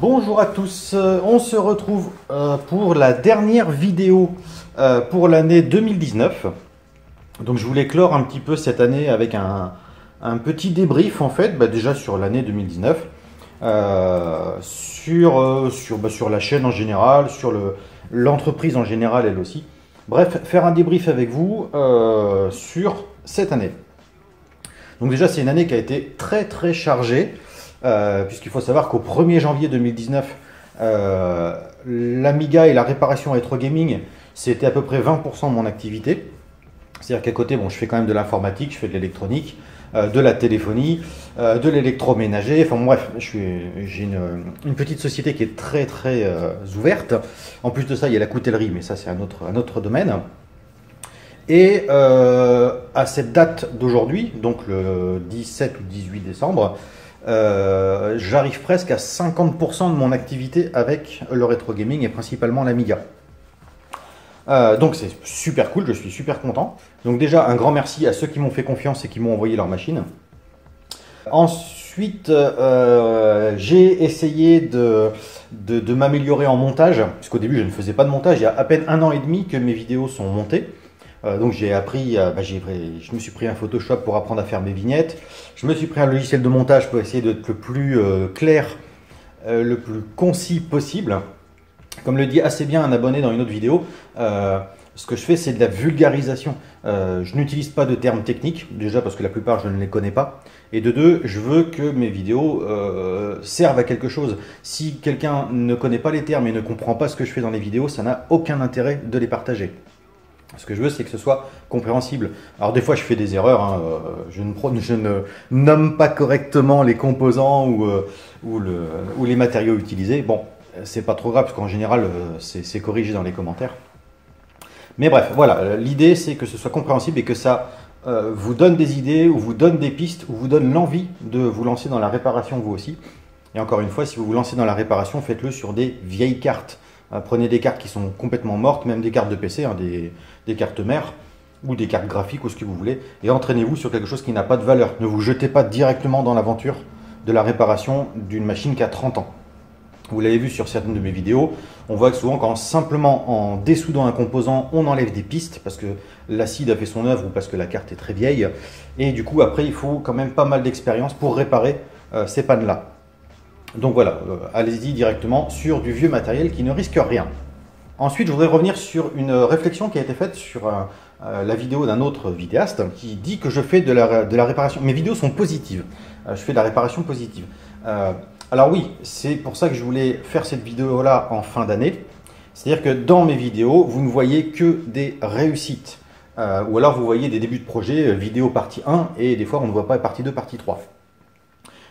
Bonjour à tous, on se retrouve pour la dernière vidéo pour l'année 2019. Donc je voulais clore un petit peu cette année avec un petit débrief en fait, déjà sur l'année 2019, sur la chaîne en général, sur l'entreprise en général elle aussi. Bref, faire un débrief avec vous sur cette année. Donc déjà c'est une année qui a été très très chargée. Puisqu'il faut savoir qu'au 1er janvier 2019, l'Amiga et la réparation rétro gaming, c'était à peu près 20% de mon activité. C'est-à-dire qu'à côté, bon, je fais quand même de l'informatique, je fais de l'électronique, de la téléphonie, de l'électroménager. Enfin bref, j'ai une petite société qui est très très ouverte. En plus de ça, il y a la coutellerie, mais ça c'est un autre domaine. Et à cette date d'aujourd'hui, donc le 17 ou 18 décembre, j'arrive presque à 50% de mon activité avec le rétro gaming et principalement l'Amiga. Donc c'est super cool, je suis super content. Donc déjà un grand merci à ceux qui m'ont fait confiance et qui m'ont envoyé leur machine. Ensuite j'ai essayé de m'améliorer en montage, puisqu'au début je ne faisais pas de montage. Il y a à peine 1 an et demi que mes vidéos sont montées. Donc j'ai appris, je me suis pris un Photoshop pour apprendre à faire mes vignettes. Je me suis pris un logiciel de montage pour essayer d'être le plus clair, le plus concis possible. Comme le dit assez bien un abonné dans une autre vidéo, ce que je fais c'est de la vulgarisation. Je n'utilise pas de termes techniques, déjà parce que la plupart je ne les connais pas. Et de deux, je veux que mes vidéos servent à quelque chose. Si quelqu'un ne connaît pas les termes et ne comprend pas ce que je fais dans les vidéos, ça n'a aucun intérêt de les partager. Ce que je veux, c'est que ce soit compréhensible. Alors des fois, je fais des erreurs. Hein. Je ne nomme pas correctement les composants ou les matériaux utilisés. Bon, c'est pas trop grave, parce qu'en général, c'est corrigé dans les commentaires. Mais bref, voilà. L'idée, c'est que ce soit compréhensible et que ça vous donne des idées, ou vous donne des pistes, ou vous donne l'envie de vous lancer dans la réparation vous aussi. Et encore une fois, si vous vous lancez dans la réparation, faites-le sur des vieilles cartes. Prenez des cartes qui sont complètement mortes, même des cartes de PC, hein, des cartes mères, ou des cartes graphiques, ou ce que vous voulez, et entraînez-vous sur quelque chose qui n'a pas de valeur. Ne vous jetez pas directement dans l'aventure de la réparation d'une machine qui a 30 ans. Vous l'avez vu sur certaines de mes vidéos, on voit que souvent quand simplement en dessoudant un composant, on enlève des pistes, parce que l'acide a fait son œuvre, ou parce que la carte est très vieille, et du coup après il faut quand même pas mal d'expérience pour réparer ces pannes-là. Donc voilà, allez-y directement sur du vieux matériel qui ne risque rien. Ensuite, je voudrais revenir sur une réflexion qui a été faite sur la vidéo d'un autre vidéaste qui dit que je fais de la réparation. Mes vidéos sont positives. Je fais de la réparation positive. Alors oui, c'est pour ça que je voulais faire cette vidéo-là en fin d'année. C'est-à-dire que dans mes vidéos, vous ne voyez que des réussites. Ou alors vous voyez des débuts de projet, vidéo partie 1, et des fois on ne voit pas partie 2, partie 3.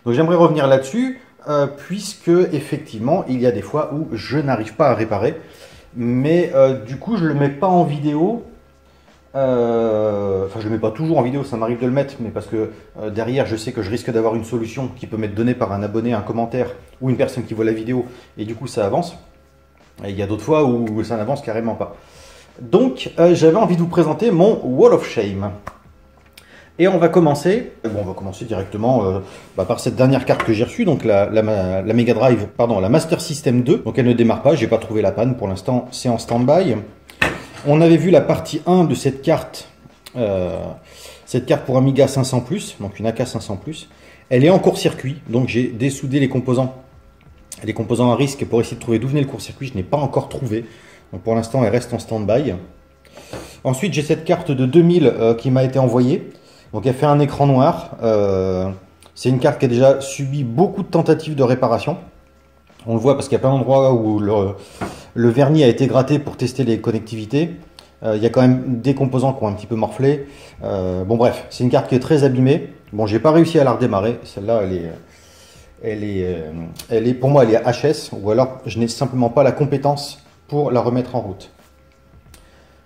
Donc j'aimerais revenir là-dessus. Puisque effectivement il y a des fois où je n'arrive pas à réparer, mais du coup je le mets pas en vidéo, enfin je le mets pas toujours en vidéo, ça m'arrive de le mettre, mais parce que derrière je sais que je risque d'avoir une solution qui peut m'être donnée par un abonné, un commentaire ou une personne qui voit la vidéo, et du coup ça avance. Et il y a d'autres fois où ça n'avance carrément pas. Donc j'avais envie de vous présenter mon Wall of Shame. Et on va commencer directement par cette dernière carte que j'ai reçue, donc la Mega Drive, pardon, la Master System 2. Donc elle ne démarre pas, j'ai pas trouvé la panne pour l'instant, c'est en stand-by. On avait vu la partie 1 de cette carte pour Amiga 500+, donc une AK 500+. Elle est en court-circuit, donc j'ai dessoudé les composants à risque pour essayer de trouver d'où venait le court-circuit. Je n'ai pas encore trouvé, donc pour l'instant elle reste en stand-by. Ensuite j'ai cette carte de 2000 qui m'a été envoyée. Donc elle fait un écran noir, c'est une carte qui a déjà subi beaucoup de tentatives de réparation. On le voit parce qu'il y a plein d'endroits où le vernis a été gratté pour tester les connectivités. Il y a quand même des composants qui ont un petit peu morflé. Bon bref, c'est une carte qui est très abîmée. Bon, j'ai pas réussi à la redémarrer, celle-là pour moi elle est HS, ou alors je n'ai simplement pas la compétence pour la remettre en route.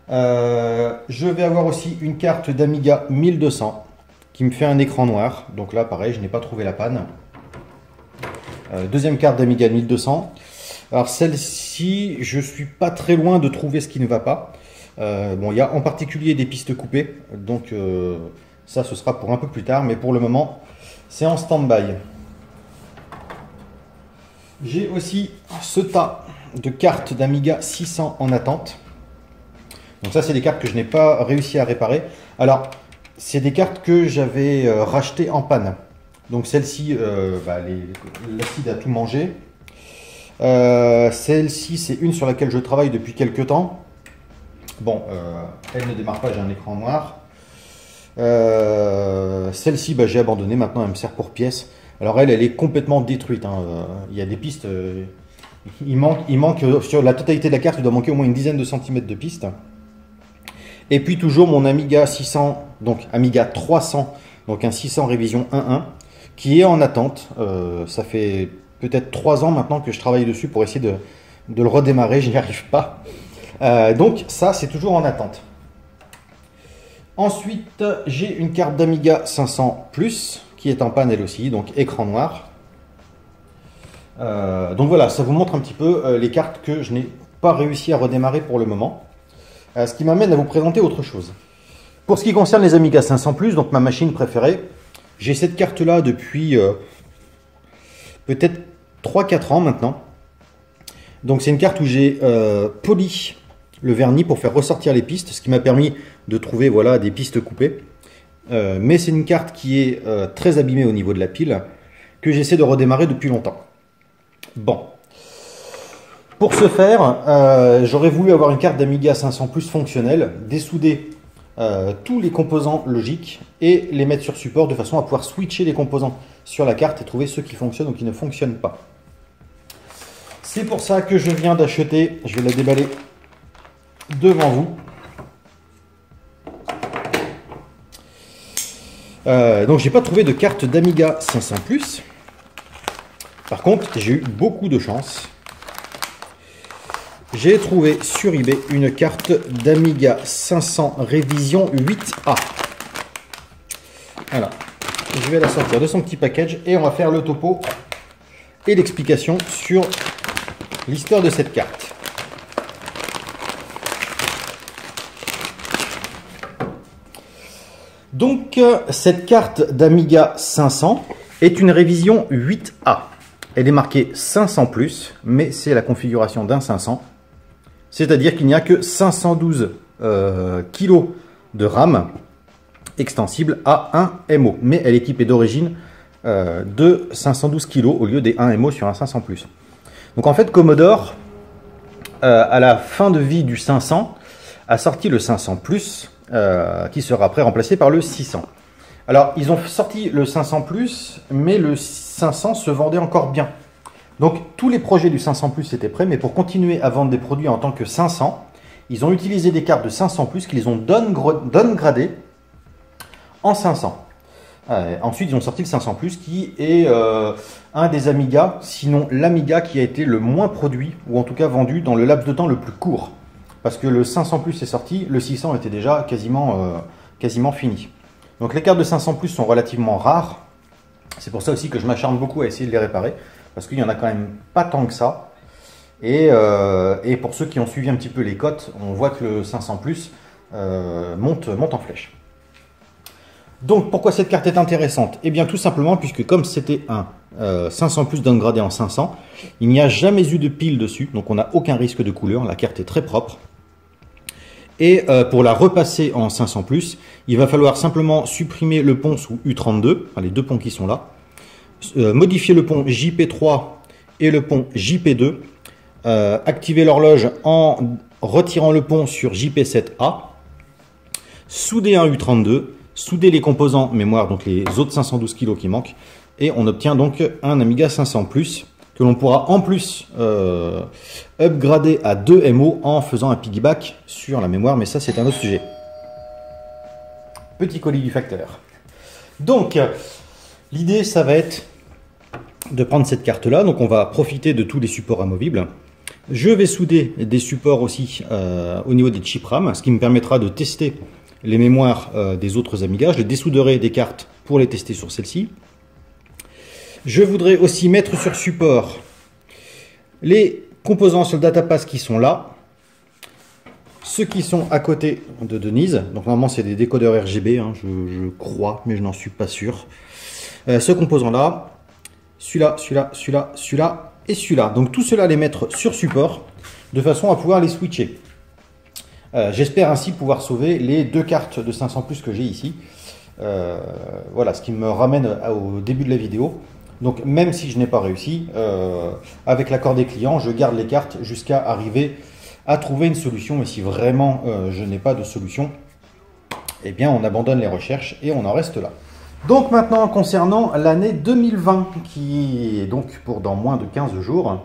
Je vais avoir aussi une carte d'Amiga 1200 qui me fait un écran noir. Donc là, pareil, je n'ai pas trouvé la panne. Deuxième carte d'Amiga 1200. Alors celle-ci, je suis pas très loin de trouver ce qui ne va pas. Bon, il y a en particulier des pistes coupées. Donc ça, ce sera pour un peu plus tard. Mais pour le moment, c'est en stand-by. J'ai aussi ce tas de cartes d'Amiga 600 en attente. Donc ça, c'est des cartes que je n'ai pas réussi à réparer. Alors, c'est des cartes que j'avais rachetées en panne. Donc celle-ci, l'acide a tout mangé. Celle-ci, c'est une sur laquelle je travaille depuis quelques temps. Bon, elle ne démarre pas, j'ai un écran noir. Celle-ci, j'ai abandonné, maintenant elle me sert pour pièce. Alors elle est complètement détruite, hein. Il y a des pistes, il manque sur la totalité de la carte, il doit manquer au moins une dizaine de centimètres de pistes. Et puis toujours mon Amiga 600, donc Amiga 300, donc un 600 révision 1.1, qui est en attente. Ça fait peut-être 3 ans maintenant que je travaille dessus pour essayer de le redémarrer, je n'y arrive pas. Donc ça, c'est toujours en attente. Ensuite, j'ai une carte d'Amiga 500 Plus qui est en panne elle aussi, donc écran noir. Donc voilà, ça vous montre un petit peu les cartes que je n'ai pas réussi à redémarrer pour le moment. Ce qui m'amène à vous présenter autre chose. Pour ce qui concerne les Amiga 500 Plus, donc ma machine préférée, j'ai cette carte-là depuis peut-être 3-4 ans maintenant. Donc c'est une carte où j'ai poli le vernis pour faire ressortir les pistes, ce qui m'a permis de trouver voilà, des pistes coupées. Mais c'est une carte qui est très abîmée au niveau de la pile, que j'essaie de redémarrer depuis longtemps. Bon. Pour ce faire, j'aurais voulu avoir une carte d'Amiga 500 Plus fonctionnelle, dessouder tous les composants logiques et les mettre sur support de façon à pouvoir switcher les composants sur la carte et trouver ceux qui fonctionnent ou qui ne fonctionnent pas. C'est pour ça que je viens d'acheter, je vais la déballer devant vous. Donc j'ai pas trouvé de carte d'Amiga 500 Plus. Par contre, j'ai eu beaucoup de chance. J'ai trouvé sur eBay une carte d'Amiga 500 révision 8A. Voilà. Je vais la sortir de son petit package et on va faire le topo et l'explication sur l'histoire de cette carte. Donc, cette carte d'Amiga 500 est une révision 8A. Elle est marquée 500 plus, mais c'est la configuration d'un 500. C'est-à-dire qu'il n'y a que 512 kg de RAM extensible à 1 MO. Mais elle est équipée d'origine de 512 kg au lieu des 1 MO sur un 500 plus. Donc en fait, Commodore, à la fin de vie du 500, a sorti le 500 plus, qui sera après remplacé par le 600. Alors, ils ont sorti le 500 plus, mais le 500 se vendait encore bien. Donc, tous les projets du 500 plus étaient prêts, mais pour continuer à vendre des produits en tant que 500, ils ont utilisé des cartes de 500 plus qui les ont downgradées en 500. Ensuite, ils ont sorti le 500 plus qui est un des Amiga, sinon l'Amiga qui a été le moins produit, ou en tout cas vendu dans le laps de temps le plus court. Parce que le 500 plus est sorti, le 600 était déjà quasiment fini. Donc les cartes de 500 plus sont relativement rares. C'est pour ça aussi que je m'acharne beaucoup à essayer de les réparer. Parce qu'il n'y en a quand même pas tant que ça. Et pour ceux qui ont suivi un petit peu les cotes, on voit que le 500 plus monte en flèche. Donc pourquoi cette carte est intéressante? Eh bien tout simplement puisque comme c'était un 500 plus downgradé en 500, il n'y a jamais eu de pile dessus. Donc on n'a aucun risque de couleur. La carte est très propre. Et pour la repasser en 500 plus, il va falloir simplement supprimer le pont sous U32, enfin les deux ponts qui sont là, modifier le pont JP3 et le pont JP2, activer l'horloge en retirant le pont sur JP7A, souder un U32, souder les composants mémoire, donc les autres 512 kg qui manquent, et on obtient donc un Amiga 500 plus que l'on pourra en plus upgrader à 2 MO en faisant un piggyback sur la mémoire, mais ça c'est un autre sujet. Petit colis du facteur. Donc, l'idée ça va être de prendre cette carte-là, donc on va profiter de tous les supports amovibles. Je vais souder des supports aussi au niveau des chips RAM, ce qui me permettra de tester les mémoires des autres Amiga. Je les dessouderai des cartes pour les tester sur celle-ci. Je voudrais aussi mettre sur support les composants sur le datapass qui sont là, ceux qui sont à côté de Denise. Donc normalement c'est des décodeurs RGB, hein, je crois, mais je n'en suis pas sûr. Ce composant-là, celui-là, celui-là, celui-là, celui-là et celui-là. Donc tout cela les mettre sur support de façon à pouvoir les switcher. J'espère ainsi pouvoir sauver les 2 cartes de 500 plus que j'ai ici. Voilà, ce qui me ramène au début de la vidéo. Donc même si je n'ai pas réussi, avec l'accord des clients, je garde les cartes jusqu'à arriver à trouver une solution. Et si vraiment je n'ai pas de solution, eh bien on abandonne les recherches et on en reste là. Donc maintenant concernant l'année 2020, qui est donc pour dans moins de 15 jours,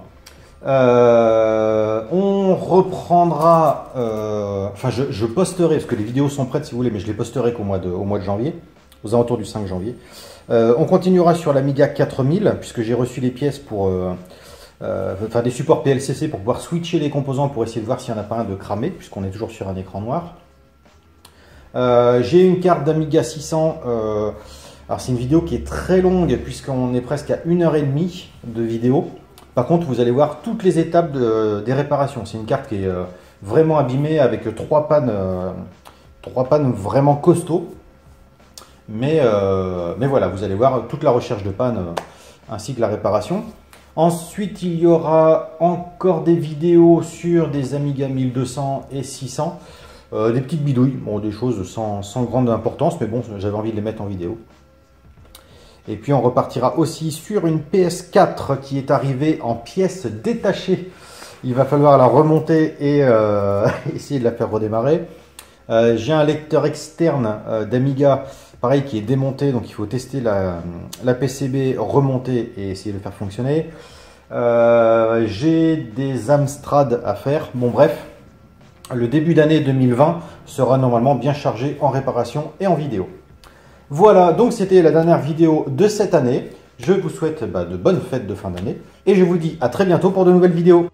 on reprendra, enfin je posterai, parce que les vidéos sont prêtes si vous voulez, mais je les posterai qu'au mois de janvier, aux alentours du 5 janvier. On continuera sur l'Amiga 4000, puisque j'ai reçu les pièces pour enfin des supports PLCC pour pouvoir switcher les composants pour essayer de voir s'il n'y en a pas un de cramé, puisqu'on est toujours sur un écran noir. J'ai une carte d'Amiga 600, alors c'est une vidéo qui est très longue, puisqu'on est presque à 1h30 de vidéo. Par contre, vous allez voir toutes les étapes des réparations. C'est une carte qui est vraiment abîmée avec 3 pannes vraiment costauds. Mais voilà, vous allez voir toute la recherche de panne ainsi que la réparation. Ensuite, il y aura encore des vidéos sur des Amiga 1200 et 600. Des petites bidouilles, bon, des choses sans grande importance, mais bon, j'avais envie de les mettre en vidéo. Et puis on repartira aussi sur une PS4 qui est arrivée en pièces détachées. Il va falloir la remonter et essayer de la faire redémarrer. J'ai un lecteur externe d'Amiga, pareil, qui est démonté, donc il faut tester la PCB, remonter et essayer de le faire fonctionner. J'ai des Amstrad à faire. Bon bref, le début d'année 2020 sera normalement bien chargé en réparation et en vidéo. Voilà, donc c'était la dernière vidéo de cette année. Je vous souhaite de bonnes fêtes de fin d'année et je vous dis à très bientôt pour de nouvelles vidéos.